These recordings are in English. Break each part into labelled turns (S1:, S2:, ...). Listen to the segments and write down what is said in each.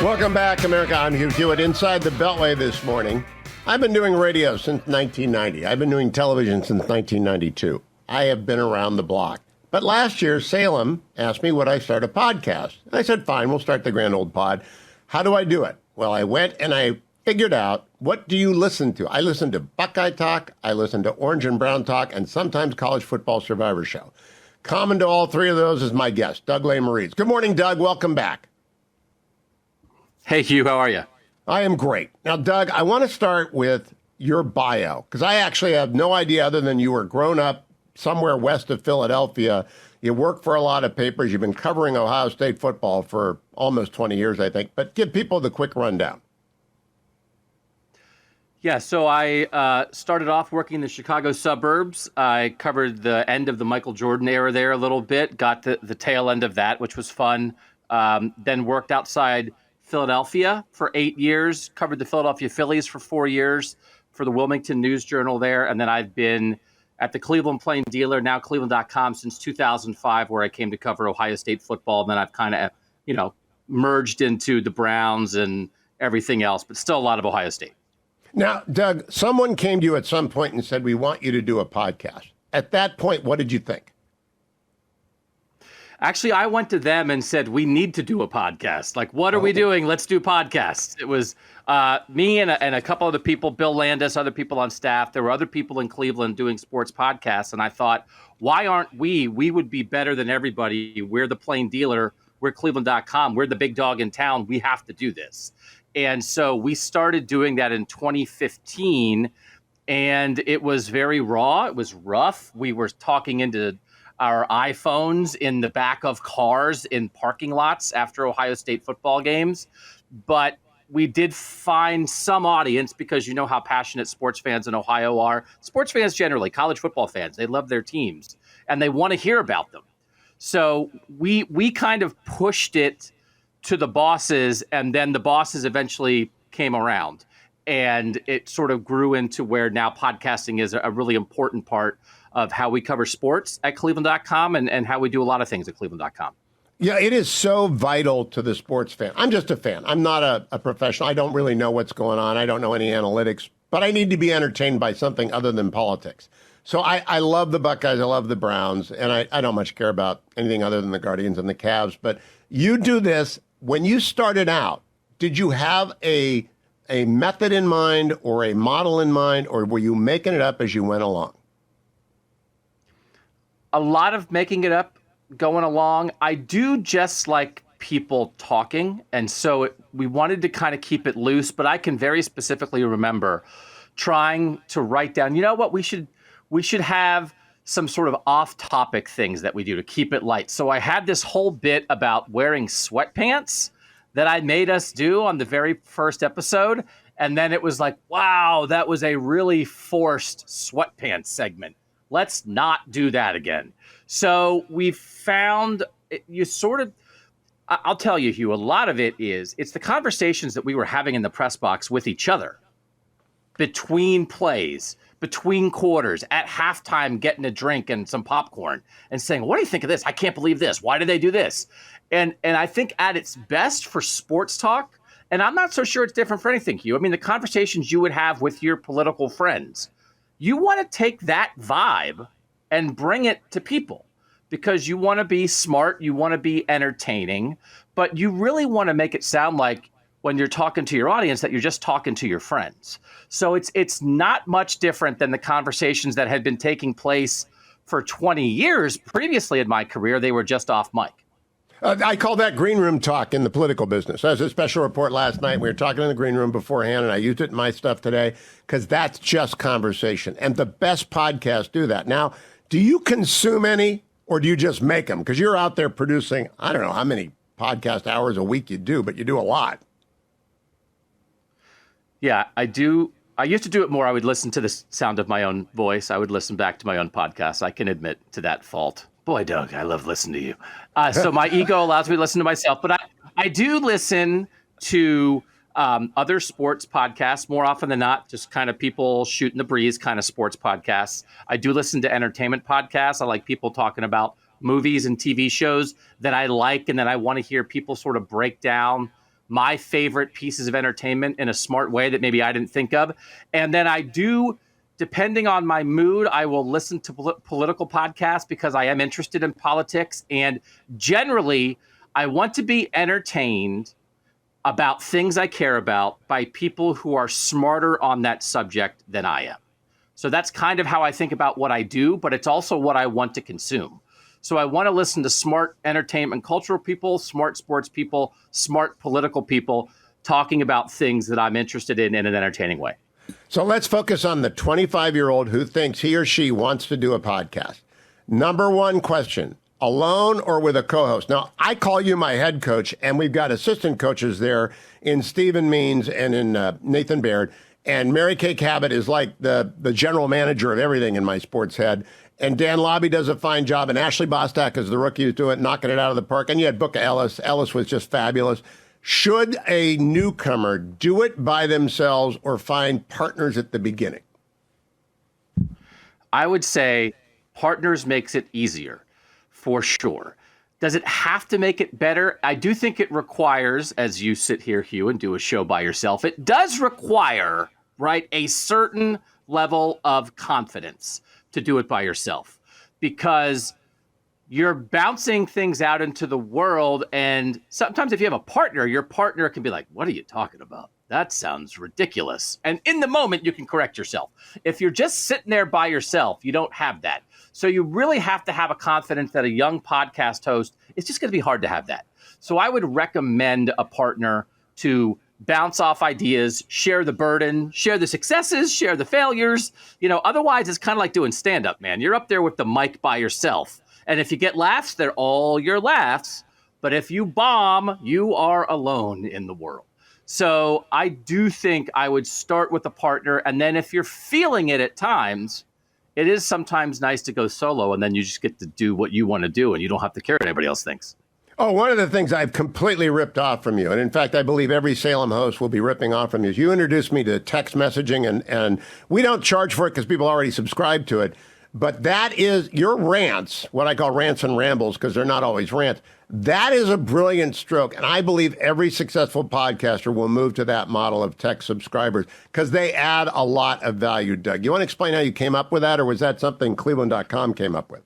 S1: Welcome back, America. I'm Hugh Hewitt inside the Beltway this morning. I've been doing radio since 1990. I've been doing television since 1992. I have been around the block. But last year, Salem asked me would I start a podcast. I said, fine, we'll start the Grand Old Pod. How do I do it? Well, I went and I figured out, what do you listen to? I listen to Buckeye Talk, I listen to Orange and Brown Talk, and sometimes College Football Survivor Show. Common to all three of those is my guest, Doug Lesmerises. Good morning, Doug. Welcome back.
S2: Hey, Hugh. How are you?
S1: I am great. Now, Doug, I want to start with your bio, because I actually have no idea other than you were grown up somewhere west of Philadelphia. You work for a lot of papers. You've been covering Ohio State football for almost 20 years, I think. But give people the quick rundown.
S2: Yeah, so I started off working in the Chicago suburbs. I covered the end of the Michael Jordan era there a little bit, got the tail end of that, which was fun. Then worked outside Philadelphia for 8 years, covered the Philadelphia Phillies for 4 years for the Wilmington News Journal there. And then I've been at the Cleveland Plain Dealer, now Cleveland.com, since 2005, where I came to cover Ohio State football. And then I've kind of, merged into the Browns and everything else, but still a lot of Ohio State.
S1: Now, Doug, someone came to you at some point and said, we want you to do a podcast. At that point, what did you think?
S2: Actually, I went to them and said, we need to do a podcast. Like, what are we doing? Let's do podcasts. It was me and a couple other people, Bill Landis, other people on staff. There were other people in Cleveland doing sports podcasts. And I thought, why aren't we? We would be better than everybody. We're the Plain Dealer. We're Cleveland.com. We're the big dog in town. We have to do this. And so we started doing that in 2015. And it was very raw. It was rough. We were talking into our iPhones in the back of cars in parking lots after Ohio State football games. But we did find some audience because you know how passionate sports fans in Ohio are. Sports fans generally, college football fans, they love their teams and they want to hear about them. So we kind of pushed it to the bosses, and then the bosses eventually came around. And it sort of grew into where now podcasting is a really important part of how we cover sports at Cleveland.com and how we do a lot of things at Cleveland.com.
S1: Yeah, it is so vital to the sports fan. I'm just a fan. I'm not a professional. I don't really know what's going on. I don't know any analytics, but I need to be entertained by something other than politics. So I love the Buckeyes. I love the Browns. And I don't much care about anything other than the Guardians and the Cavs. But you do this. When you started out, did you have a method in mind or a model in mind, or were you making it up as you went along?
S2: A lot of making it up going along. I do just like people talking. And so we wanted to kind of keep it loose, but I can very specifically remember trying to write down, you know what, we should have some sort of off-topic things that we do to keep it light. So I had this whole bit about wearing sweatpants that I made us do on the very first episode. And then it was like, wow, that was a really forced sweatpants segment. Let's not do that again. So we found I'll tell you, Hugh, a lot of it's the conversations that we were having in the press box with each other between plays, between quarters, at halftime, getting a drink and some popcorn and saying, what do you think of this? I can't believe this. Why did they do this? And I think at its best for sports talk, and I'm not so sure it's different for anything, Hugh. I mean, the conversations you would have with your political friends, you want to take that vibe and bring it to people because you want to be smart, you want to be entertaining, but you really want to make it sound like when you're talking to your audience that you're just talking to your friends. So it's not much different than the conversations that had been taking place for 20 years previously in my career. They were just off mic.
S1: I call that green room talk in the political business. I was a special report last night. We were talking in the green room beforehand, and I used it in my stuff today because that's just conversation. And the best podcasts do that. Now, do you consume any or do you just make them? Because you're out there producing, I don't know how many podcast hours a week you do, but you do a lot.
S2: Yeah, I do. I used to do it more. I would listen to the sound of my own voice. I would listen back to my own podcast. I can admit to that fault. Boy, Doug, I love listening to you. So my ego allows me to listen to myself. But I do listen to other sports podcasts more often than not, just kind of people shooting the breeze kind of sports podcasts. I do listen to entertainment podcasts. I like people talking about movies and TV shows that I like and that I want to hear people sort of break down my favorite pieces of entertainment in a smart way that maybe I didn't think of. And then I do, depending on my mood, I will listen to political podcasts because I am interested in politics. And generally, I want to be entertained about things I care about by people who are smarter on that subject than I am. So that's kind of how I think about what I do, but it's also what I want to consume. So I want to listen to smart entertainment, cultural people, smart sports people, smart political people talking about things that I'm interested in an entertaining way.
S1: So let's focus on the 25-year-old who thinks he or she wants to do a podcast. Number one question, alone or with a co-host? Now, I call you my head coach, and we've got assistant coaches there in Stephen Means and in Nathan Baird. And Mary Kay Cabot is like the general manager of everything in my sports head. And Dan Lobby does a fine job. And Ashley Bostak is the rookie who's doing it, knocking it out of the park. And you had Buckeye Ellis. Ellis was just fabulous. Should a newcomer do it by themselves or find partners at the beginning?
S2: I would say partners makes it easier, for sure. Does it have to make it better? I do think it requires, as you sit here, Hugh, and do a show by yourself, it does require, right, a certain level of confidence to do it by yourself, because you're bouncing things out into the world. And sometimes if you have a partner, your partner can be like, what are you talking about? That sounds ridiculous. And in the moment, you can correct yourself. If you're just sitting there by yourself, you don't have that. So you really have to have a confidence that a young podcast host, it's just going to be hard to have that. So I would recommend a partner to bounce off ideas, share the burden, share the successes, share the failures. You know, otherwise it's kind of like doing stand-up, man. You're up there with the mic by yourself. And if you get laughs, they're all your laughs. But if you bomb, you are alone in the world. So I do think I would start with a partner. And then if you're feeling it at times, it is sometimes nice to go solo, and then you just get to do what you want to do and you don't have to care what anybody else thinks.
S1: Oh, one of the things I've completely ripped off from you, and in fact, I believe every Salem host will be ripping off from you, is you introduced me to text messaging, and we don't charge for it because people already subscribe to it. But that is your rants, what I call rants and rambles, because they're not always rants. That is a brilliant stroke. And I believe every successful podcaster will move to that model of text subscribers because they add a lot of value, Doug. You want to explain how you came up with that, or was that something Cleveland.com came up with?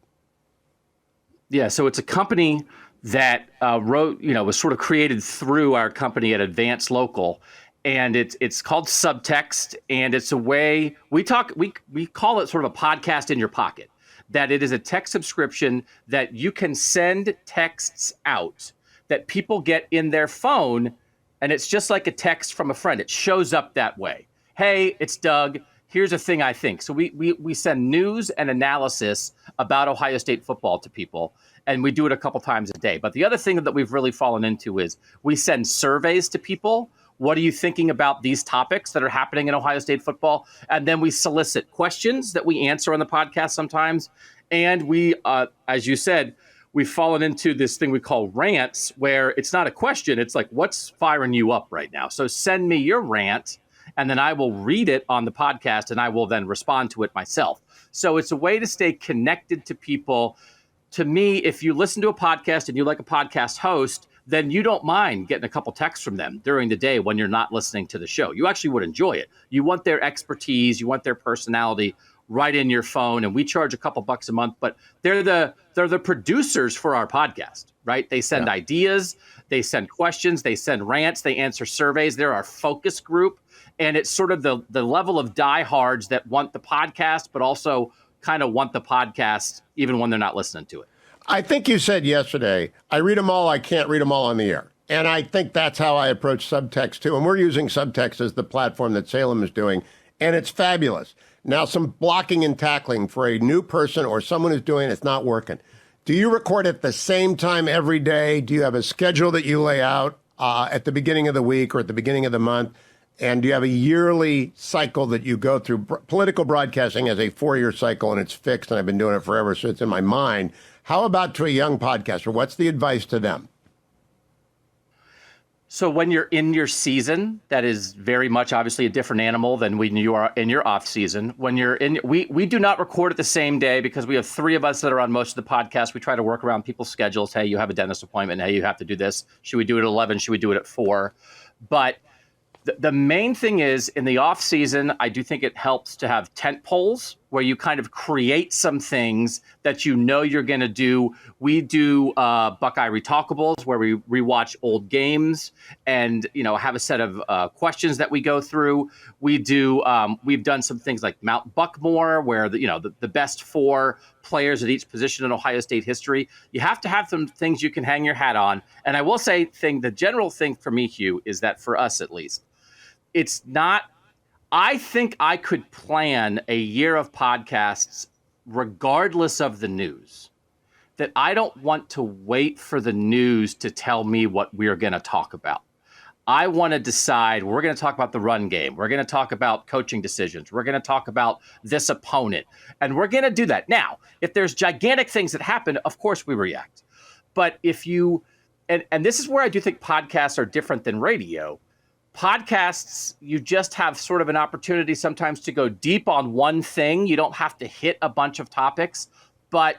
S2: Yeah, so it's a company that was sort of created through our company at Advanced Local. And it's called Subtext, and it's a way we call it sort of a podcast in your pocket, that it is a text subscription that you can send texts out that people get in their phone, and it's just like a text from a friend. It shows up that way. Hey, it's Doug. Here's a thing I think. So we send news and analysis about Ohio State football to people, and we do it a couple times a day. But the other thing that we've really fallen into is we send surveys to people. What are you thinking about these topics that are happening in Ohio State football? And then we solicit questions that we answer on the podcast sometimes. And we, as you said, we've fallen into this thing we call rants, where it's not a question. It's like, what's firing you up right now? So send me your rant, and then I will read it on the podcast, and I will then respond to it myself. So it's a way to stay connected to people. To me, if you listen to a podcast and you like a podcast host, then you don't mind getting a couple texts from them during the day when you're not listening to the show. You actually would enjoy it. You want their expertise, you want their personality right in your phone. And we charge a couple bucks a month, but they're the producers for our podcast, right? They send ideas, they send questions, they send rants, they answer surveys. They're our focus group. And it's sort of the level of diehards that want the podcast, but also kind of want the podcast even when they're not listening to it.
S1: I think you said yesterday, I read them all, I can't read them all on the air. And I think that's how I approach Subtext too. And we're using Subtext as the platform that Salem is doing, and it's fabulous. Now, some blocking and tackling for a new person or someone who's doing it's not working. Do you record at the same time every day? Do you have a schedule that you lay out at the beginning of the week or at the beginning of the month? And do you have a yearly cycle that you go through? Political broadcasting has a 4-year cycle, and it's fixed, and I've been doing it forever, so it's in my mind. How about to a young podcaster? What's the advice to them?
S2: So when you're in your season, that is very much obviously a different animal than when you are in your off season. When you're in, we do not record it the same day because we have three of us that are on most of the podcasts. We try to work around people's schedules. Hey, you have a dentist appointment. Hey, you have to do this. Should we do it at 11? Should we do it at 4? But the main thing is in the off season, I do think it helps to have tent poles where you kind of create some things that you know you're going to do. We do Buckeye Retalkables where we rewatch old games and have a set of questions that we go through. We do we've done some things like Mount Buckmore where the best 4 players at each position in Ohio State history. You have to have some things you can hang your hat on. And I will say the general thing for me, Hugh, is that for us at least, it's not, I think I could plan a year of podcasts regardless of the news, that I don't want to wait for the news to tell me what we're going to talk about. I want to decide we're going to talk about the run game. We're going to talk about coaching decisions. We're going to talk about this opponent. And we're going to do that. Now, if there's gigantic things that happen, of course we react. But if you, and this is where I do think podcasts are different than radio. Podcasts, you just have sort of an opportunity sometimes to go deep on one thing. You don't have to hit a bunch of topics, but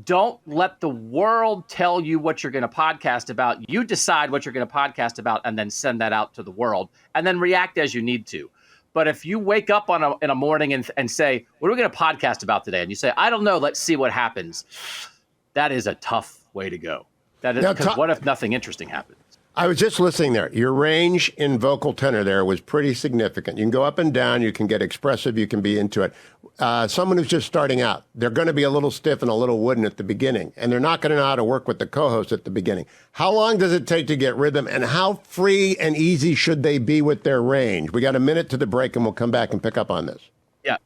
S2: don't let the world tell you what you're going to podcast about. You decide what you're going to podcast about and then send that out to the world and then react as you need to. But if you wake up in a morning and say, what are we going to podcast about today? And you say, I don't know, let's see what happens. That is a tough way to go. That is because what if nothing interesting happens?
S1: I was just listening there. Your range in vocal tenor there was pretty significant. You can go up and down. You can get expressive. You can be into it. Someone who's just starting out, they're going to be a little stiff and a little wooden at the beginning, and they're not going to know how to work with the co-host at the beginning. How long does it take to get rhythm, and how free and easy should they be with their range? We got a minute to the break, and we'll come back and pick up on this.
S2: Yeah.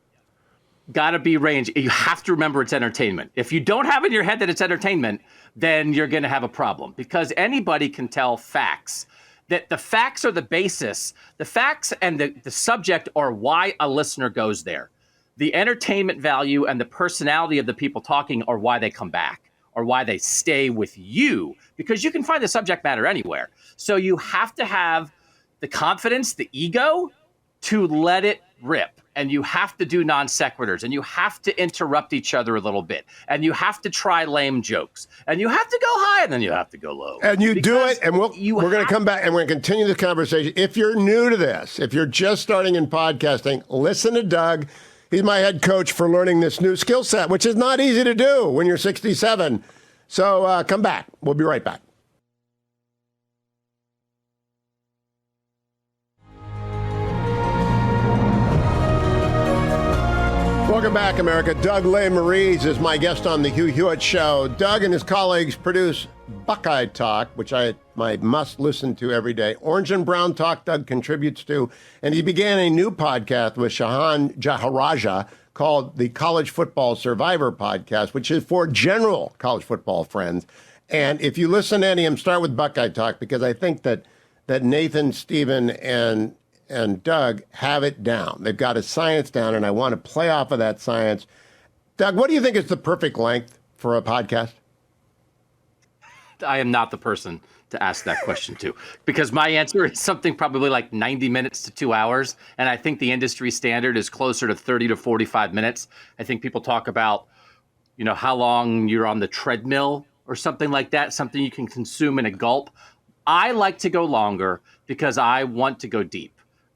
S2: Got to be range. You have to remember it's entertainment. If you don't have in your head that it's entertainment, then you're going to have a problem because anybody can tell facts. That the facts are the basis. The facts and the subject are why a listener goes there. The entertainment value and the personality of the people talking are why they come back or why they stay with you because you can find the subject matter anywhere. So you have to have the confidence, the ego to let it rip. And you have to do non sequiturs, and you have to interrupt each other a little bit, and you have to try lame jokes, and you have to go high, and then you have to go low.
S1: And you do it, and we're going to come back, and we're going to continue the conversation. If you're new to this, if you're just starting in podcasting, listen to Doug. He's my head coach for learning this new skill set, which is not easy to do when you're 67. So come back. We'll be right back. Welcome back, America. Doug Lesmerises is my guest on the Hugh Hewitt Show. Doug and his colleagues produce Buckeye Talk, which I must listen to every day. Orange and Brown Talk, Doug contributes to. And he began a new podcast with Shahan Jaharaja called the College Football Survivor Podcast, which is for general college football friends. And if you listen to any of them, start with Buckeye Talk, because I think that Nathan, Stephen, and Doug have it down. They've got a science down, and I want to play off of that science. Doug, what do you think is the perfect length for a podcast?
S2: I am not the person to ask that question to, because my answer is something probably like 90 minutes to 2 hours, and I think the industry standard is closer to 30 to 45 minutes. I think people talk about, how long you're on the treadmill or something like that, something you can consume in a gulp. I like to go longer because I want to go deep.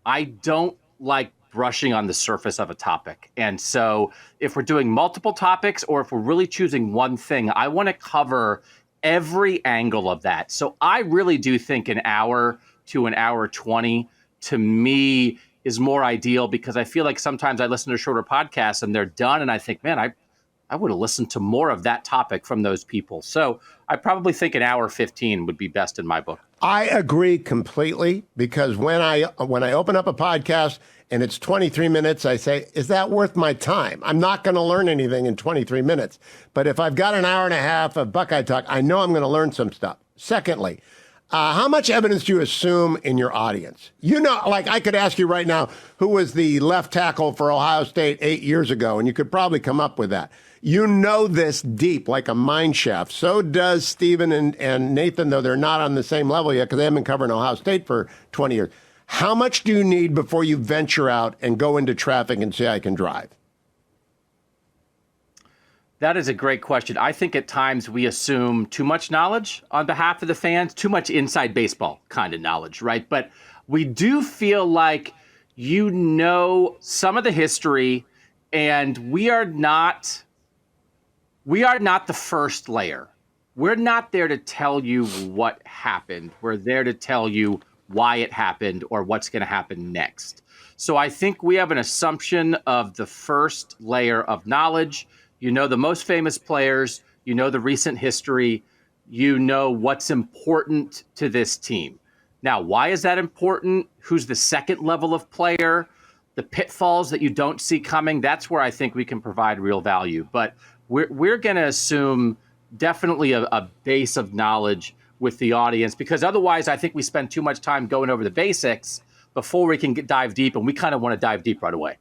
S2: I don't like brushing on the surface of a topic. And so if we're doing multiple topics or if we're really choosing one thing, I want to cover every angle of that. So I really do think an hour to an hour 20 to me is more ideal because I feel like sometimes I listen to shorter podcasts and they're done and I think, man, I would have listened to more of that topic from those people. So I probably think an hour 15 would be best in my book.
S1: I agree completely because when I open up a podcast and it's 23 minutes, I say, is that worth my time? I'm not going to learn anything in 23 minutes. But if I've got an hour and a half of Buckeye Talk, I know I'm going to learn some stuff. Secondly, how much evidence do you assume in your audience? Like I could ask you right now, who was the left tackle for Ohio State 8 years ago? And you could probably come up with that. You know this deep, like a mine shaft. So does Stephen and Nathan, though they're not on the same level yet because they haven't been covering Ohio State for 20 years. How much do you need before you venture out and go into traffic and say, I can drive?
S2: That is a great question. I think at times we assume too much knowledge on behalf of the fans, too much inside baseball kind of knowledge, right? But we do feel like you know some of the history, and we are not the first layer. We're not there to tell you what happened. We're there to tell you why it happened or what's going to happen next. So I think we have an assumption of the first layer of knowledge. You know the most famous players, you know the recent history, you know what's important to this team. Now, why is that important? Who's the second level of player? The pitfalls that you don't see coming, that's where I think we can provide real value. But we're going to assume definitely a base of knowledge with the audience, because otherwise I think we spend too much time going over the basics before we can dive deep, and we kind of want to dive deep right away.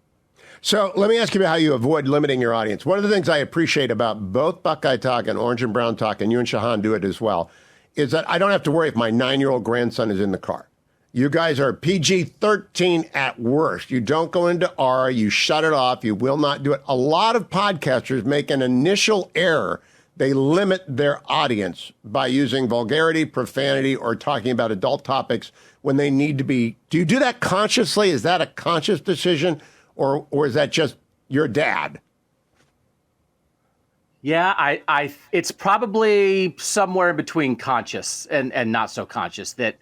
S1: So let me ask you about how you avoid limiting your audience. One of the things I appreciate about both Buckeye Talk and Orange and Brown Talk, and you and Shahan do it as well, is that I don't have to worry if my 9-year-old grandson is in the car. You guys are PG-13 at worst. You don't go into R. You shut it off. You will not do it. A lot of podcasters make an initial error. They limit their audience by using vulgarity, profanity, or talking about adult topics when they need to be. Do you do that consciously? Is that a conscious decision? Or is that just your dad?
S2: Yeah, I it's probably somewhere in between conscious and not so conscious. That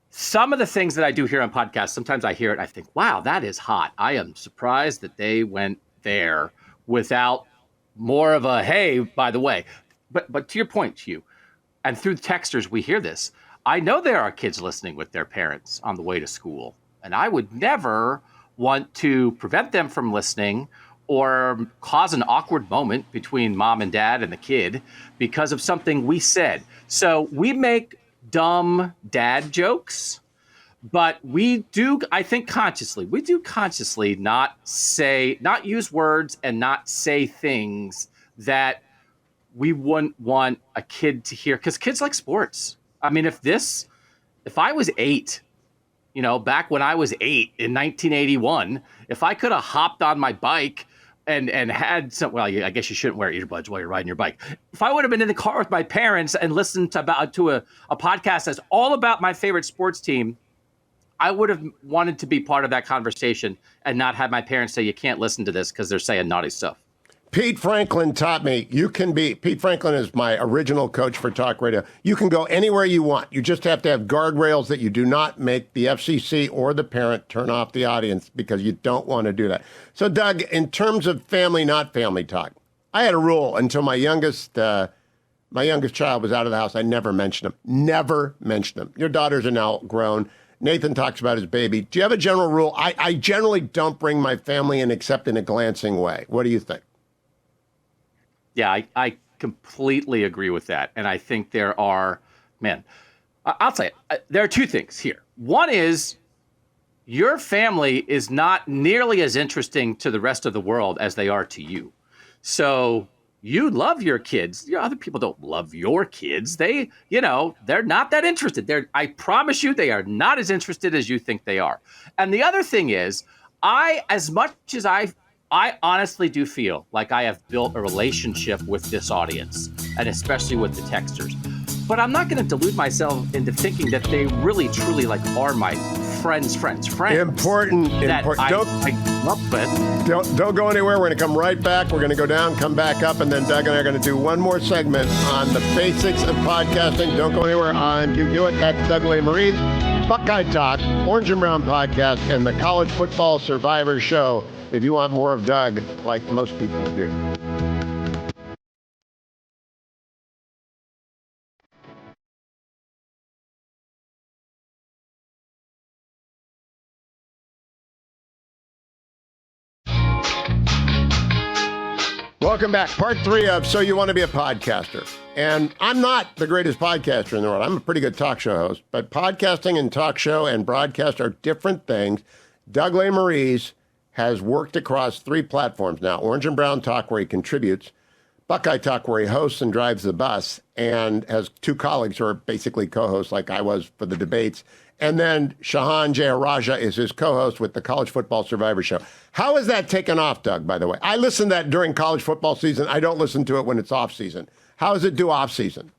S2: some of the things that I do here on podcasts, sometimes I hear it and I think, wow, that is hot. I am surprised that they went there without more of a, hey, by the way. But to your point, Hugh, and through texters, we hear this. I know there are kids listening with their parents on the way to school, and I would never want to prevent them from listening or cause an awkward moment between mom and dad and the kid because of something we said. So we make dumb dad jokes, but we do, I think consciously not use words and not say things that we wouldn't want a kid to hear, because kids like sports. I mean, if I was 8, back when I was 8 in 1981, if I could have hopped on my bike and had some, well, I guess you shouldn't wear earbuds while you're riding your bike. If I would have been in the car with my parents and listened to a podcast that's all about my favorite sports team, I would have wanted to be part of that conversation and not have my parents say, you can't listen to this because they're saying naughty stuff.
S1: Pete Franklin taught me Pete Franklin is my original coach for talk radio. You can go anywhere you want. You just have to have guardrails that you do not make the FCC or the parent turn off the audience, because you don't want to do that. So, Doug, in terms of family, not family talk, I had a rule until my youngest child was out of the house. I never mentioned him. Never mentioned him. Your daughters are now grown. Nathan talks about his baby. Do you have a general rule? I generally don't bring my family in except in a glancing way. What do you think?
S2: Yeah, I completely agree with that. And I think there are, I'll say it. There are two things here. One is your family is not nearly as interesting to the rest of the world as they are to you. So you love your kids. Other people don't love your kids. They're not that interested. I promise you, they are not as interested as you think they are. And the other thing is, as much as I honestly do feel like I have built a relationship with this audience, and especially with the texters. But I'm not going to delude myself into thinking that they really, truly are my friends.
S1: Important.
S2: I grew up with.
S1: Don't go anywhere. We're going to come right back. We're going to go down, come back up, and then Doug and I are going to do one more segment on the basics of podcasting. Don't go anywhere. I'm Hugh Hewitt. That's Doug Lesmerises, Buckeye Talk, Orange and Brown Podcast, and the College Football Survivor Show. If you want more of Doug, like most people do. Welcome back. Part 3 of So You Want to Be a Podcaster. And I'm not the greatest podcaster in the world. I'm a pretty good talk show host. But podcasting and talk show and broadcast are different things. Doug Lesmerises has worked across 3 platforms now. Orange and Brown Talk, where he contributes, Buckeye Talk, where he hosts and drives the bus, and has 2 colleagues who are basically co-hosts like I was for the debates. And then Shahan Jayaraja is his co-host with the College Football Survivor Show. How has that taken off, Doug, by the way? I listen to that during college football season. I don't listen to it when it's off season. How does it do off season?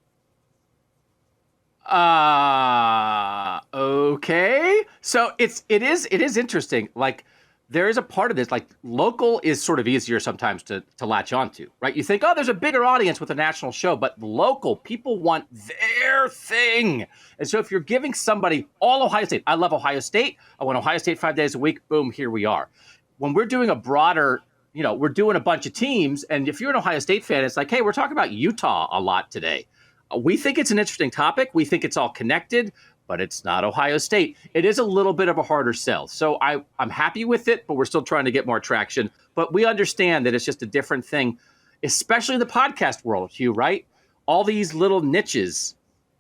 S2: Okay. So it is interesting. Like, there is a part of this, like, local is sort of easier sometimes to latch onto, right? You think, oh, there's a bigger audience with a national show, but local, people want their thing. And so if you're giving somebody all Ohio State, I love Ohio State, I want Ohio State 5 days a week, boom, here we are. When we're doing a broader, we're doing a bunch of teams, and if you're an Ohio State fan, it's like, hey, we're talking about Utah a lot today. We think it's an interesting topic. We think it's all connected, but it's not Ohio State. It is a little bit of a harder sell. So I'm happy with it, but we're still trying to get more traction. But we understand that it's just a different thing, especially in the podcast world, Hugh, right? All these little niches,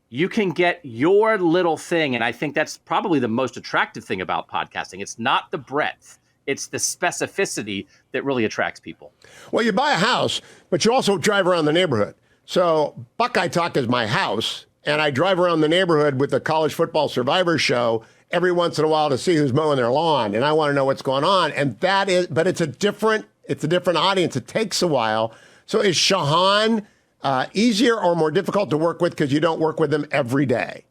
S2: you can get your little thing. And I think that's probably the most attractive thing about podcasting. It's not the breadth. It's the specificity that really attracts people.
S1: Well, you buy a house, but you also drive around the neighborhood. So Buckeye Talk is my house, and I drive around the neighborhood with the College Football Survivor Show every once in a while to see who's mowing their lawn, and I want to know what's going on. And but it's a different audience. It takes a while. So is Shahan easier or more difficult to work with because you don't work with him every day?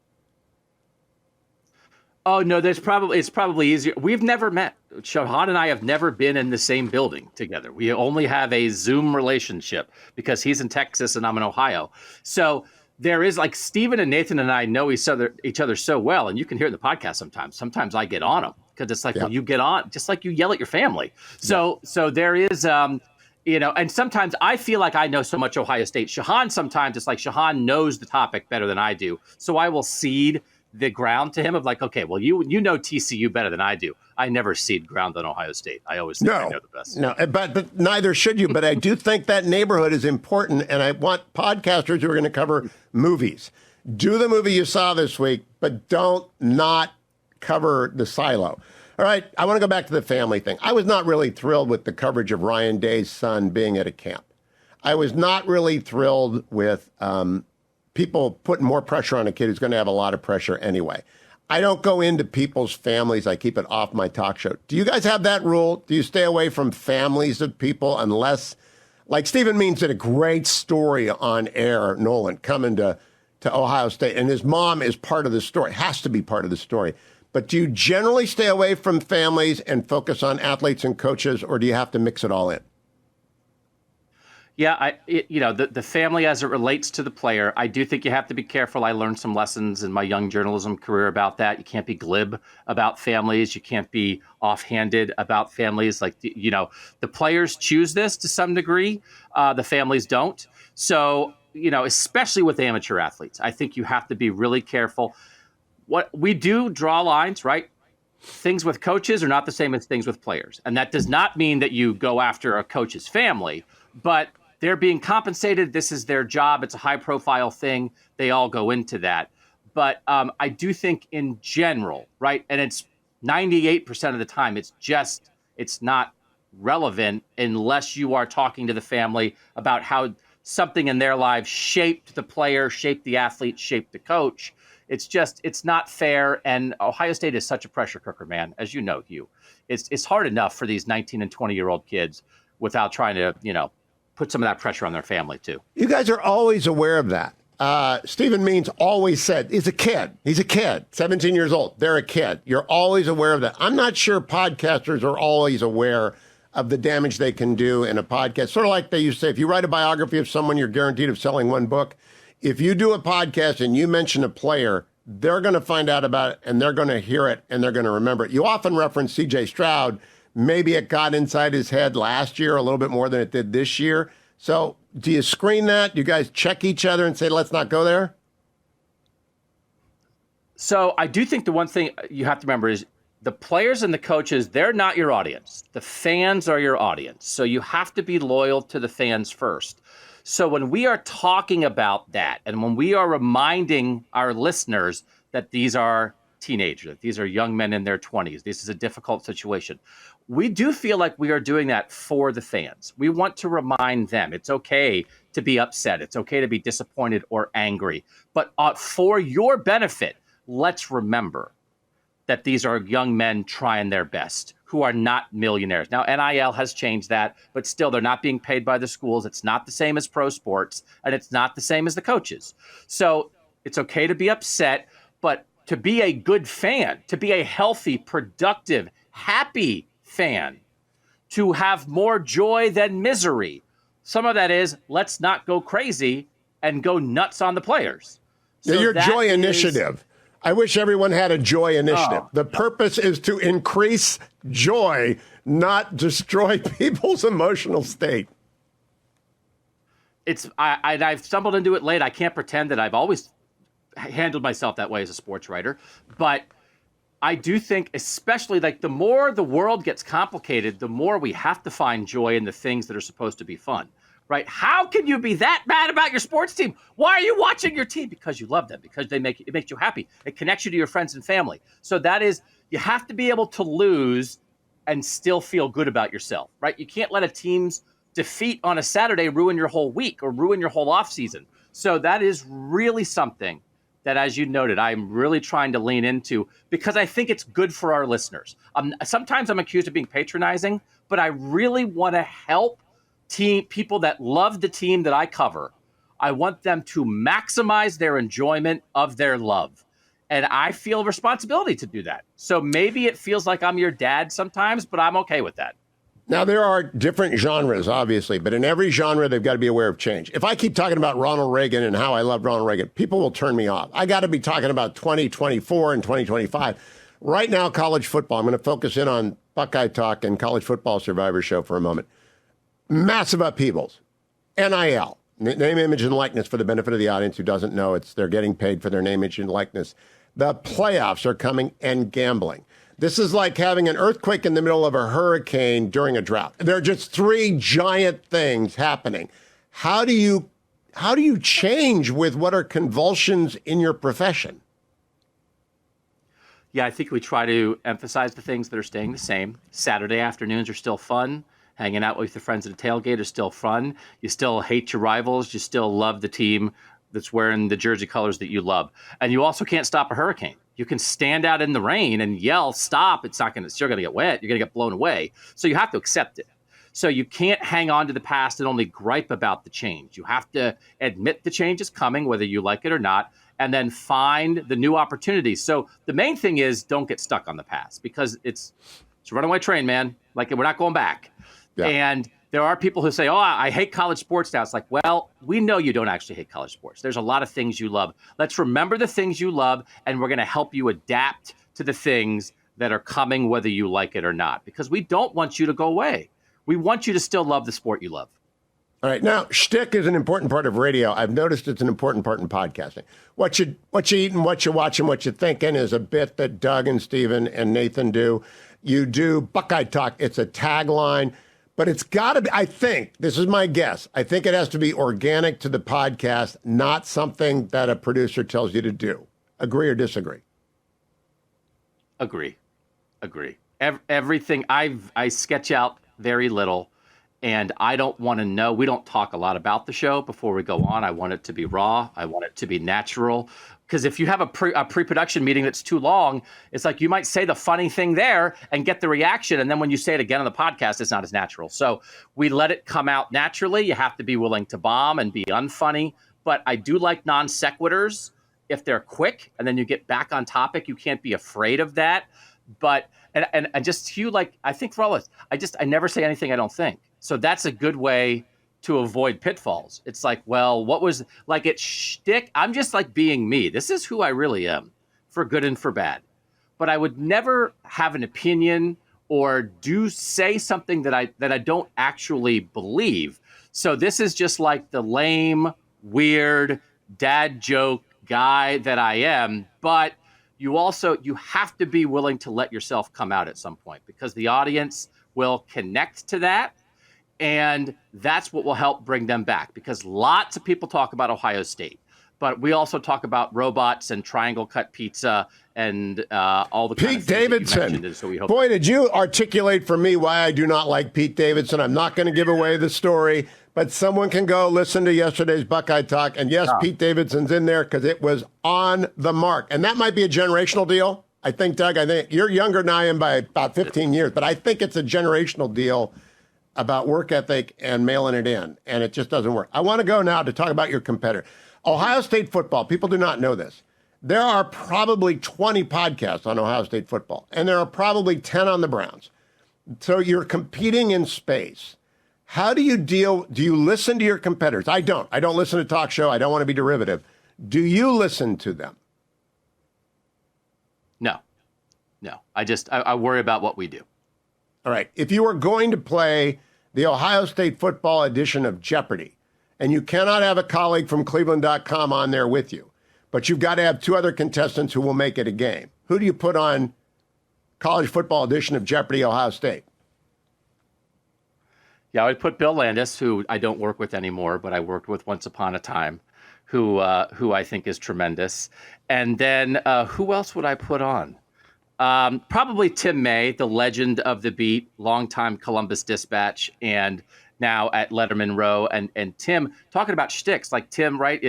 S2: Oh, no, it's probably easier. We've never met. Shahan and I have never been in the same building together. We only have a Zoom relationship because he's in Texas and I'm in Ohio. So there is, like, Stephen and Nathan and I know each other so well, and you can hear it in the podcast sometimes. Sometimes I get on them because it's like, well, you get on, just like you yell at your family. So there is, and sometimes I feel like I know so much Ohio State. Shahan, sometimes it's like Shahan knows the topic better than I do. So I will cede the ground to him of like, okay, well, you know TCU better than I do. I never cede ground on Ohio State. I always think I know the best.
S1: No, but neither should you. But I do think that neighborhood is important, and I want podcasters who are going to cover movies. Do the movie you saw this week, but don't not cover the silo. All right, I want to go back to the family thing. I was not really thrilled with the coverage of Ryan Day's son being at a camp. I was not really thrilled with people putting more pressure on a kid who's going to have a lot of pressure anyway. I don't go into people's families. I keep it off my talk show. Do you guys have that rule? Do you stay away from families of people unless, like Stephen Means did a great story on air, Nolan, coming to Ohio State, and his mom is part of the story, has to be part of the story. But do you generally stay away from families and focus on athletes and coaches, or do you have to mix it all in?
S2: Yeah, the family as it relates to the player, I do think you have to be careful. I learned some lessons in my young journalism career about that. You can't be glib about families. You can't be offhanded about families. Like, the players choose this to some degree. The families don't. So, especially with amateur athletes, I think you have to be really careful. What we do draw lines, right? Things with coaches are not the same as things with players. And that does not mean that you go after a coach's family, but they're being compensated. This is their job. It's a high profile thing. They all go into that. But I do think in general, right, and it's 98% of the time, it's not relevant unless you are talking to the family about how something in their lives shaped the player, shaped the athlete, shaped the coach. It's not fair. And Ohio State is such a pressure cooker, man. As you know, Hugh, it's hard enough for these 19 and 20-year-old kids without trying to, put some of that pressure on their family too.
S1: You guys are always aware of that. Stephen Means always said, he's a kid, 17 years old. They're a kid. You're always aware of that. I'm not sure podcasters are always aware of the damage they can do in a podcast. Sort of like they used to say, if you write a biography of someone, you're guaranteed of selling one book. If you do a podcast and you mention a player, they're going to find out about it and they're going to hear it and they're going to remember it. You often reference C.J. Stroud. Maybe it got inside his head last year a little bit more than it did this year. So do you screen that? Do you guys check each other and say, let's not go there?
S2: So I do think the one thing you have to remember is the players and the coaches, they're not your audience. The fans are your audience. So you have to be loyal to the fans first. So when we are talking about that and when we are reminding our listeners that these are teenagers. These are young men in their 20s. This is a difficult situation. We do feel like we are doing that for the fans. We want to remind them it's okay to be upset. It's okay to be disappointed or angry. But for your benefit, let's remember that these are young men trying their best who are not millionaires. Now, NIL has changed that, but still they're not being paid by the schools. It's not the same as pro sports, and it's not the same as the coaches. So it's okay to be upset, but to be a good fan, to be a healthy, productive, happy fan, to have more joy than misery. Some of that is let's not go crazy and go nuts on the players.
S1: So your joy initiative. I wish everyone had a joy initiative. The purpose is to increase joy, not destroy people's emotional state.
S2: I've stumbled into it late. I can't pretend that I've always handled myself that way as a sports writer, but I do think, especially like the more the world gets complicated, the more we have to find joy in the things that are supposed to be fun, right? How can you be that mad about your sports team? Why are you watching your team? Because you love them, because it makes you happy. It connects you to your friends and family. So that is, you have to be able to lose and still feel good about yourself, right? You can't let a team's defeat on a Saturday ruin your whole week or ruin your whole off season. So that is really something that, as you noted, I'm really trying to lean into because I think it's good for our listeners. Sometimes I'm accused of being patronizing, but I really want to help people that love the team that I cover. I want them to maximize their enjoyment of their love. And I feel a responsibility to do that. So maybe it feels like I'm your dad sometimes, but I'm okay with that.
S1: Now, there are different genres, obviously, but in every genre, they've got to be aware of change. If I keep talking about Ronald Reagan and how I love Ronald Reagan, people will turn me off. I got to be talking about 2024 and 2025. Right now, college football, I'm going to focus in on Buckeye Talk and College Football Survivor Show for a moment. Massive upheavals. NIL, name, image, and likeness, for the benefit of the audience who doesn't know, they're getting paid for their name, image, and likeness. The playoffs are coming, and gambling. This is like having an earthquake in the middle of a hurricane during a drought. There are just three giant things happening. How do you change with what are convulsions in your profession?
S2: Yeah, I think we try to emphasize the things that are staying the same. Saturday afternoons are still fun. Hanging out with your friends at a tailgate is still fun. You still hate your rivals. You still love the team that's wearing the jersey colors that you love. And you also can't stop a hurricane. You can stand out in the rain and yell, stop. It's not going to, it's still going to get wet. You're going to get blown away. So you have to accept it. So you can't hang on to the past and only gripe about the change. You have to admit the change is coming, whether you like it or not, and then find the new opportunities. So the main thing is don't get stuck on the past because it's a runaway train, man. Like we're not going back. Yeah. And there are people who say, oh, I hate college sports now. It's like, well, we know you don't actually hate college sports. There's a lot of things you love. Let's remember the things you love, and we're going to help you adapt to the things that are coming, whether you like it or not, because we don't want you to go away. We want you to still love the sport you love.
S1: All right. Now, shtick is an important part of radio. I've noticed it's an important part in podcasting. What you eat and what you watch and what you thinking is a bit that Doug and Steven and Nathan do. You do Buckeye Talk. It's a tagline. But it's got to be, I think, this is my guess, I think it has to be organic to the podcast, not something that a producer tells you to do. Agree or disagree?
S2: Agree. Everything, I sketch out very little, and I don't want to know. We don't talk a lot about the show before we go on. I want it to be raw. I want it to be natural. Because if you have a pre-production meeting that's too long, it's like you might say the funny thing there and get the reaction. And then when you say it again on the podcast, it's not as natural. So we let it come out naturally. You have to be willing to bomb and be unfunny. But I do like non sequiturs if they're quick and then you get back on topic. You can't be afraid of that. But and just Hugh, like I think for all of us, I never say anything I don't think. So that's a good way to avoid pitfalls. It's like, well, what was like it's shtick? I'm just like being me. This is who I really am, for good and for bad. But I would never have an opinion or say something that I don't actually believe. So this is just like the lame, weird dad joke guy that I am. But you have to be willing to let yourself come out at some point because the audience will connect to that. And that's what will help bring them back because lots of people talk about Ohio State. but we also talk about robots and triangle cut pizza and all the kind
S1: Pete
S2: of things that you
S1: Davidson.
S2: mentioned, and so we hope.
S1: Boy, did you articulate for me why I do not like Pete Davidson. I'm not going to give away the story, but someone can go listen to yesterday's Buckeye Talk. And yes, Pete Davidson's in there because it was on the mark. And that might be a generational deal. I think, Doug, you're younger than I am by about 15 years, but I think it's a generational deal about work ethic and mailing it in, and it just doesn't work. I want to go now to talk about your competitor. Ohio State football, people do not know this. There are probably 20 podcasts on Ohio State football, and there are probably 10 on the Browns. So you're competing in space. How do you listen to your competitors? I don't. I don't listen to talk show. I don't want to be derivative. Do you listen to them?
S2: No. I worry about what we do.
S1: All right. If you are going to play the Ohio State football edition of Jeopardy, and you cannot have a colleague from Cleveland.com on there with you, but you've got to have two other contestants who will make it a game, who do you put on college football edition of Jeopardy, Ohio State?
S2: Yeah, I would put Bill Landis, who I don't work with anymore, but I worked with once upon a time, who I think is tremendous. And then who else would I put on? Probably Tim May, the legend of the beat, longtime Columbus Dispatch, and now at Letterman Row. And Tim, talking about shticks, like Tim, right,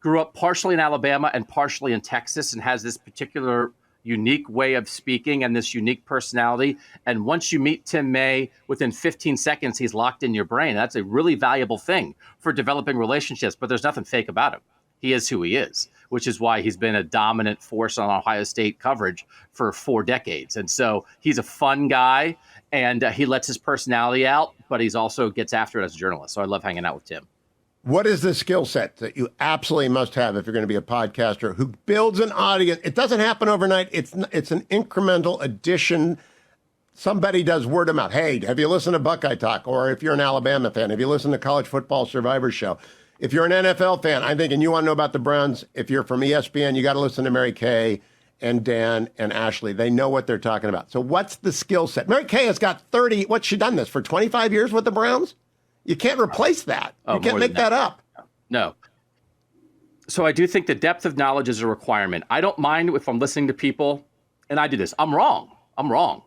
S2: grew up partially in Alabama and partially in Texas and has this particular unique way of speaking and this unique personality. And once you meet Tim May, within 15 seconds, he's locked in your brain. That's a really valuable thing for developing relationships, but there's nothing fake about him. He is who he is, which is why he's been a dominant force on Ohio State coverage for 4 decades. And so he's a fun guy, and he lets his personality out, but he's also gets after it as a journalist. So I love hanging out with Tim.
S1: What is the skill set that you absolutely must have if you're going to be a podcaster who builds an audience? It doesn't happen overnight. It's an incremental addition. Somebody does word of mouth. Hey, have you listened to Buckeye Talk? Or if you're an Alabama fan, have you listened to College Football Survivor Show? If you're an NFL fan, I think, and you want to know about the Browns, if you're from ESPN, you got to listen to Mary Kay and Dan and Ashley. They know what they're talking about. So what's the skill set? Mary Kay has got 30, what's she done this for 25 years with the Browns? You can't replace that. You can't make that up.
S2: No. So I do think the depth of knowledge is a requirement. I don't mind if I'm listening to people, and I do this. I'm wrong.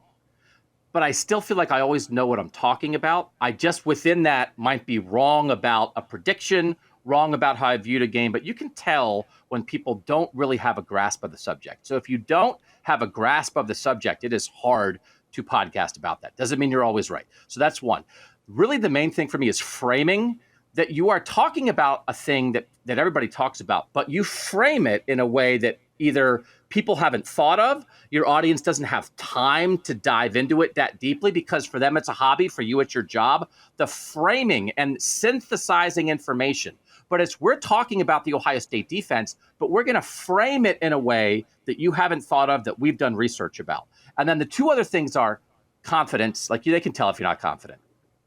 S2: But I still feel like I always know what I'm talking about. I just within that might be wrong about a prediction, wrong about how I viewed a game, but you can tell when people don't really have a grasp of the subject. So if you don't have a grasp of the subject, it is hard to podcast about that. Doesn't mean you're always right. So that's one. Really, the main thing for me is framing, that you are talking about a thing that everybody talks about, but you frame it in a way that either people haven't thought of, your audience doesn't have time to dive into it that deeply because for them it's a hobby, for you it's your job. The framing and synthesizing information. But we're talking about the Ohio State defense, but we're going to frame it in a way that you haven't thought of, that we've done research about. And then the two other things are confidence. Like they can tell if you're not confident.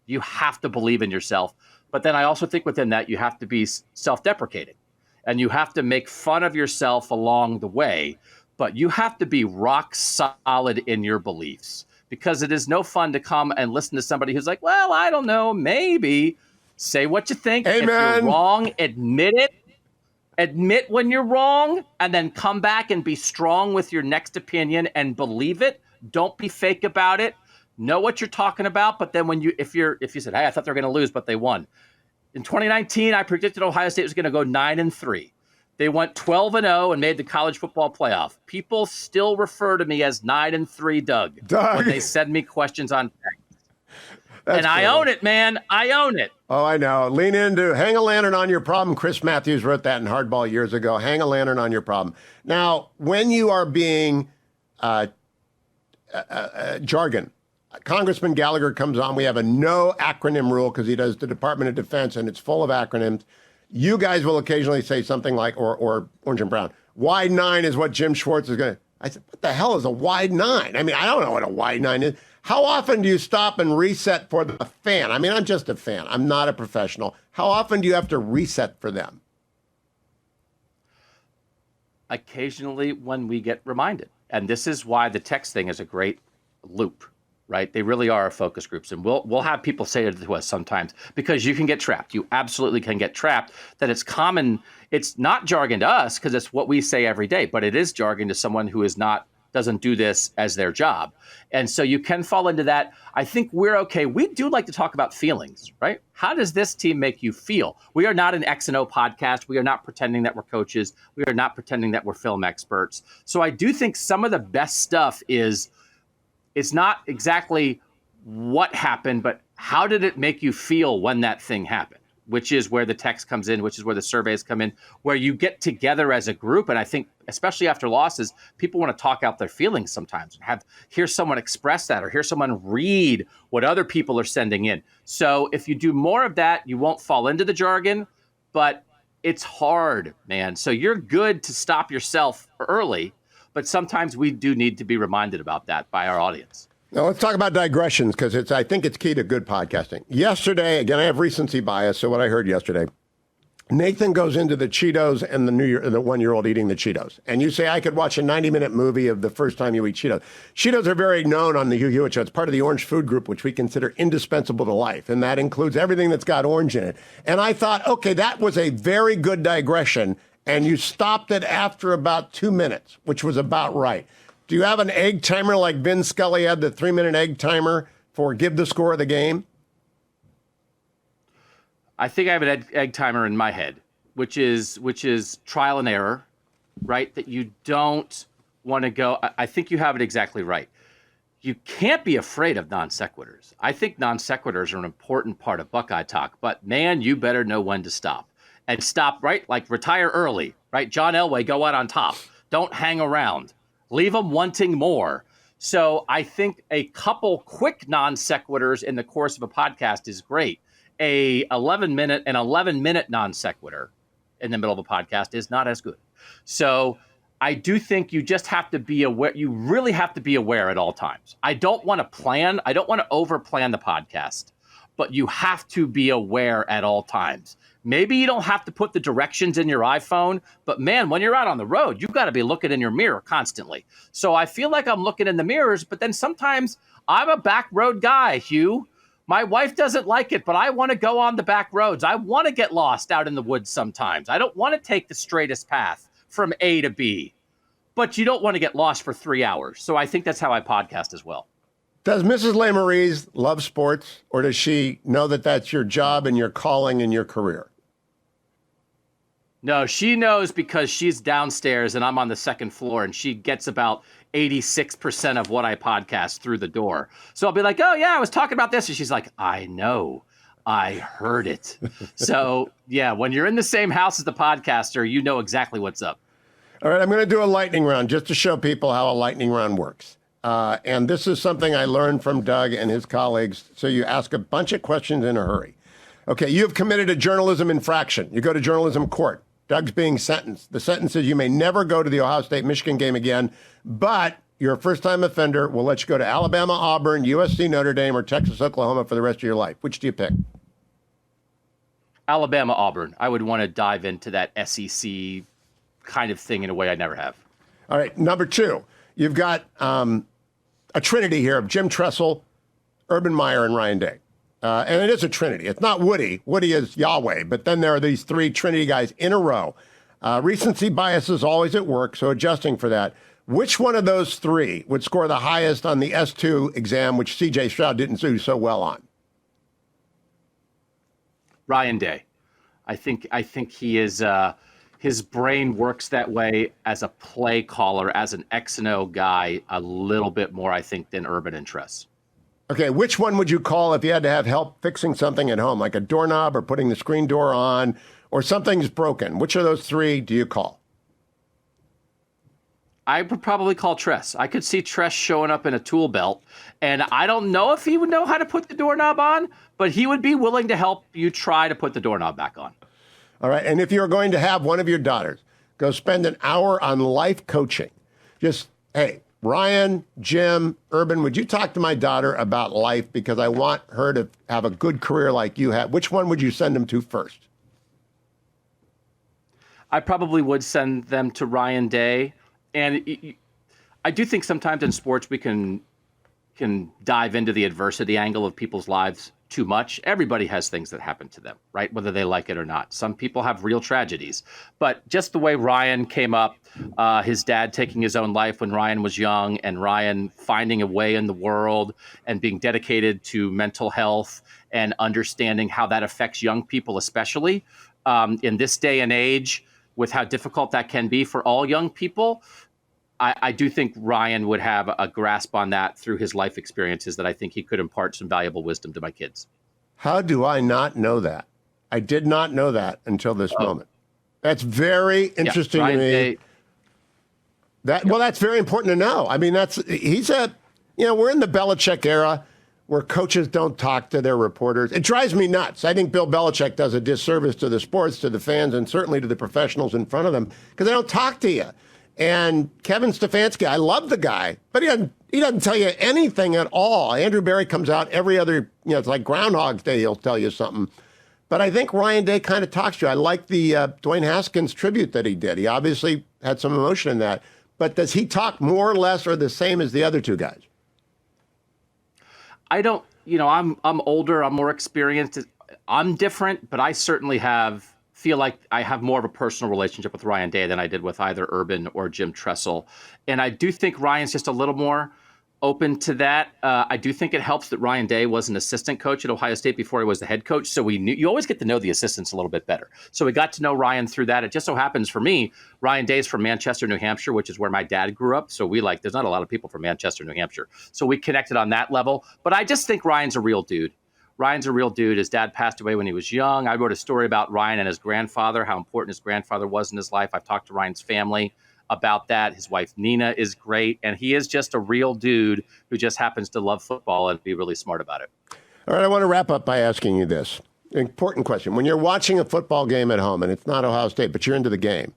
S2: You have to believe in yourself. But then I also think within that, you have to be self-deprecating and you have to make fun of yourself along the way, but you have to be rock solid in your beliefs because it is no fun to come and listen to somebody who's like, well, I don't know, maybe. Say what you think.
S1: Amen.
S2: If you're wrong, admit it. Admit when you're wrong and then come back and be strong with your next opinion and believe it. Don't be fake about it. Know what you're talking about, but then if you said, hey, I thought they were going to lose, but they won. In 2019, I predicted Ohio State was going to go 9-3. They went 12-0 and made the college football playoff. People still refer to me as 9-3 Doug when they send me questions on text. And cool. I own it, man. I own it.
S1: Oh, I know. Lean into, hang a lantern on your problem. Chris Matthews wrote that in Hardball years ago. Hang a lantern on your problem. Now, when you are being jargon, Congressman Gallagher comes on. We have a no acronym rule because he does the Department of Defense and it's full of acronyms. You guys will occasionally say something like, or Orange and Brown, wide 9 is what Jim Schwartz is going to. I said, what the hell is a wide 9? I mean, I don't know what a wide 9 is. How often do you stop and reset for the fan? I mean, I'm just a fan. I'm not a professional. How often do you have to reset for them?
S2: Occasionally when we get reminded. And this is why the text thing is a great loop. right? They really are our focus groups. And we'll have people say it to us sometimes because you can get trapped. You absolutely can get trapped. That it's common. It's not jargon to us because it's what we say every day, but it is jargon to someone who doesn't do this as their job. And so you can fall into that. I think we're okay. We do like to talk about feelings, right? How does this team make you feel? We are not an X and O podcast. We are not pretending that we're coaches. We are not pretending that we're film experts. So I do think some of the best stuff is, it's not exactly what happened, but how did it make you feel when that thing happened? Which is where the text comes in, which is where the surveys come in, where you get together as a group. And I think, especially after losses, people want to talk out their feelings sometimes and hear someone express that or hear someone read what other people are sending in. So if you do more of that, you won't fall into the jargon, but it's hard, man. So you're good to stop yourself early, but sometimes we do need to be reminded about that by our audience.
S1: Now, let's talk about digressions because I think it's key to good podcasting. Yesterday, again, I have recency bias, so what I heard yesterday, Nathan goes into the Cheetos and the 1-year-old eating the Cheetos. And you say, I could watch a 90-minute movie of the first time you eat Cheetos. Cheetos are very known on the Hugh Hewitt Show. It's part of the orange food group, which we consider indispensable to life. And that includes everything that's got orange in it. And I thought, okay, that was a very good digression. And you stopped it after about 2 minutes, which was about right. Do you have an egg timer like Vin Scully had, the 3-minute egg timer for give the score of the game?
S2: I think I have an egg timer in my head, which is trial and error, right? That you don't want to go. I think you have it exactly right. You can't be afraid of non sequiturs. I think non sequiturs are an important part of Buckeye talk, but man, you better know when to stop. And stop, right? Like retire early, right? John Elway, go out on top. Don't hang around. Leave them wanting more. So I think a couple quick non sequiturs in the course of a podcast is great. An 11 minute non sequitur in the middle of a podcast is not as good. So I do think you just have to be aware. You really have to be aware at all times. I don't want to plan. I don't want to over plan the podcast, but you have to be aware at all times. Maybe you don't have to put the directions in your iPhone, but man, when you're out on the road, you've got to be looking in your mirror constantly. So I feel like I'm looking in the mirrors, but then sometimes I'm a back road guy, Hugh. My wife doesn't like it, but I want to go on the back roads. I want to get lost out in the woods sometimes. I don't want to take the straightest path from A to B, but you don't want to get lost for 3 hours. So I think that's how I podcast as well.
S1: Does Mrs. Lesmerises love sports, or does she know that that's your job and your calling and your career?
S2: No, she knows because she's downstairs and I'm on the second floor, and she gets about 86% of what I podcast through the door. So I'll be like, oh, yeah, I was talking about this. And she's like, I know. I heard it. So, yeah, when you're in the same house as the podcaster, you know exactly what's up.
S1: All right, I'm going to do a lightning round just to show people how a lightning round works. And this is something I learned from Doug and his colleagues. So you ask a bunch of questions in a hurry. Okay, you have committed a journalism infraction. You go to journalism court. Doug's being sentenced. The sentence is you may never go to the Ohio State-Michigan game again, but you're a first-time offender. We'll let you go to Alabama, Auburn, USC, Notre Dame, or Texas, Oklahoma for the rest of your life. Which do you pick?
S2: Alabama, Auburn. I would want to dive into that SEC kind of thing in a way I never have.
S1: All right, number 2. You've got a trinity here of Jim Tressel, Urban Meyer, and Ryan Day. And it is a trinity. It's not Woody. Woody is Yahweh. But then there are these 3 trinity guys in a row. Recency bias is always at work, so adjusting for that. Which one of those 3 would score the highest on the S2 exam, which C.J. Stroud didn't do so well on?
S2: Ryan Day. I think he is his brain works that way as a play caller, as an X and O guy, a little bit more, I think, than Urban and Tress.
S1: Okay, which one would you call if you had to have help fixing something at home, like a doorknob or putting the screen door on, or something's broken? Which of those 3 do you call?
S2: I would probably call Tress. I could see Tress showing up in a tool belt, and I don't know if he would know how to put the doorknob on, but he would be willing to help you try to put the doorknob back on.
S1: All right, and if you're going to have one of your daughters go spend an hour on life coaching, just, hey, Ryan, Jim, Urban, would you talk to my daughter about life because I want her to have a good career like you have? Which one would you send them to first?
S2: I probably would send them to Ryan Day. And I do think sometimes in sports we can can dive into the adversity angle of people's lives too much. Everybody has things that happen to them, right? Whether they like it or not. Some people have real tragedies. But just the way Ryan came up, his dad taking his own life when Ryan was young, and Ryan finding a way in the world and being dedicated to mental health and understanding how that affects young people, especially in this day and age, with how difficult that can be for all young people. I do think Ryan would have a grasp on that through his life experiences that I think he could impart some valuable wisdom to my kids.
S1: How do I not know that? I did not know that until this moment. That's very interesting to me. Well, that's very important to know. I mean, we're in the Belichick era where coaches don't talk to their reporters. It drives me nuts. I think Bill Belichick does a disservice to the sports, to the fans, and certainly to the professionals in front of them because they don't talk to you. And Kevin Stefanski, I love the guy, but he doesn't tell you anything at all. Andrew Berry comes out every other, it's like Groundhog's Day, he'll tell you something. But I think Ryan Day kind of talks to you. I like the Dwayne Haskins tribute that he did. He obviously had some emotion in that. But does he talk more or less or the same as the other two guys?
S2: I don't, I'm older, I'm more experienced. I'm different, but I certainly feel like I have more of a personal relationship with Ryan Day than I did with either Urban or Jim Tressel. And I do think Ryan's just a little more open to that. I do think it helps that Ryan Day was an assistant coach at Ohio State before he was the head coach. So you always get to know the assistants a little bit better. So we got to know Ryan through that. It just so happens for me, Ryan Day's from Manchester, New Hampshire, which is where my dad grew up. So there's not a lot of people from Manchester, New Hampshire. So we connected on that level. But I just think Ryan's a real dude. Ryan's a real dude. His dad passed away when he was young. I wrote a story about Ryan and his grandfather, how important his grandfather was in his life. I've talked to Ryan's family about that. His wife, Nina, is great. And he is just a real dude who just happens to love football and be really smart about it.
S1: All right, I want to wrap up by asking you this important question. When you're watching a football game at home, and it's not Ohio State, but you're into the game,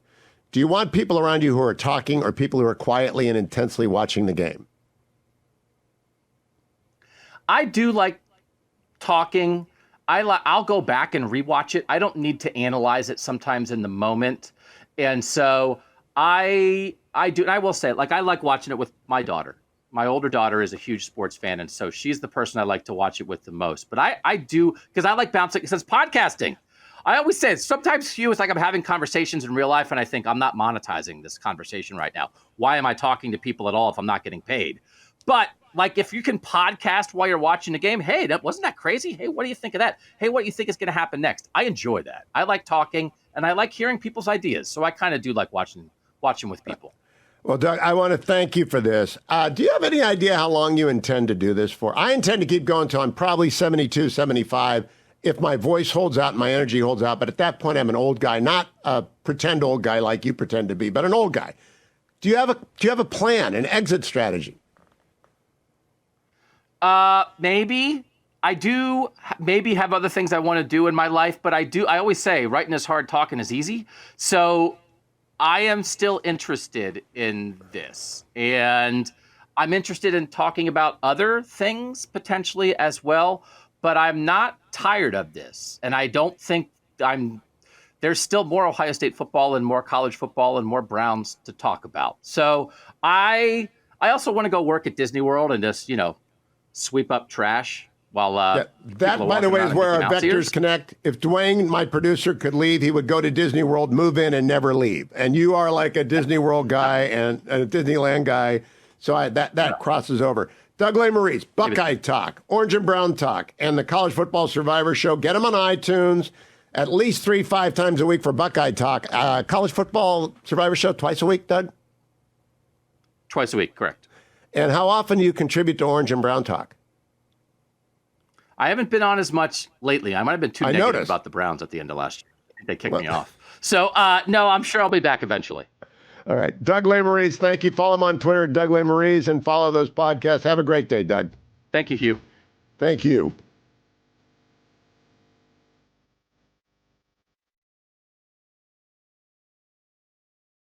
S1: do you want people around you who are talking or people who are quietly and intensely watching the game?
S2: I do like talking. I'll go back and rewatch it. I don't need to analyze it sometimes in the moment. And so I do. And I will say, I like watching it with my daughter. My older daughter is a huge sports fan. And so she's the person I like to watch it with the most. But I do, because I like bouncing, because it's podcasting. I always say it. Sometimes, Hugh, it's like I'm having conversations in real life and I think I'm not monetizing this conversation right now. Why am I talking to people at all if I'm not getting paid? But if you can podcast while you're watching the game, hey, wasn't that crazy? Hey, what do you think of that? Hey, what do you think is going to happen next? I enjoy that. I like talking and I like hearing people's ideas. So I kind of do like watching with people.
S1: Well, Doug, I want to thank you for this. Do you have any idea how long you intend to do this for? I intend to keep going until I'm probably 72, 75, if my voice holds out and my energy holds out. But at that point, I'm an old guy, not a pretend old guy like you pretend to be, but an old guy. Do you have a plan, an exit strategy?
S2: Maybe. I do maybe have other things I want to do in my life, but I always say writing is hard, talking is easy. So I am still interested in this, and I'm interested in talking about other things potentially as well, but I'm not tired of this. And I don't think there's still more Ohio State football and more college football and more Browns to talk about. So I also want to go work at Disney World and just, sweep up trash while
S1: that, by the way, is where our vectors connect. If Dwayne, my producer, could leave, he would go to Disney World, move in, and never leave. And you are like a Disney World guy and a Disneyland guy, so that crosses over. Doug Lesmerises, Buckeye Talk, Orange and Brown Talk, and the College Football Survivor Show. Get them on iTunes at least 3-5 times a week for Buckeye Talk. College Football Survivor Show twice a week, Doug?
S2: Twice a week, correct.
S1: And how often do you contribute to Orange and Brown Talk?
S2: I haven't been on as much lately. I might have been too negative about the Browns at the end of last year. They kicked me off. So, no, I'm sure I'll be back eventually.
S1: All right. Doug Lesmerises, thank you. Follow him on Twitter, Doug Lesmerises, and follow those podcasts. Have a great day, Doug.
S2: Thank you, Hugh.
S1: Thank you.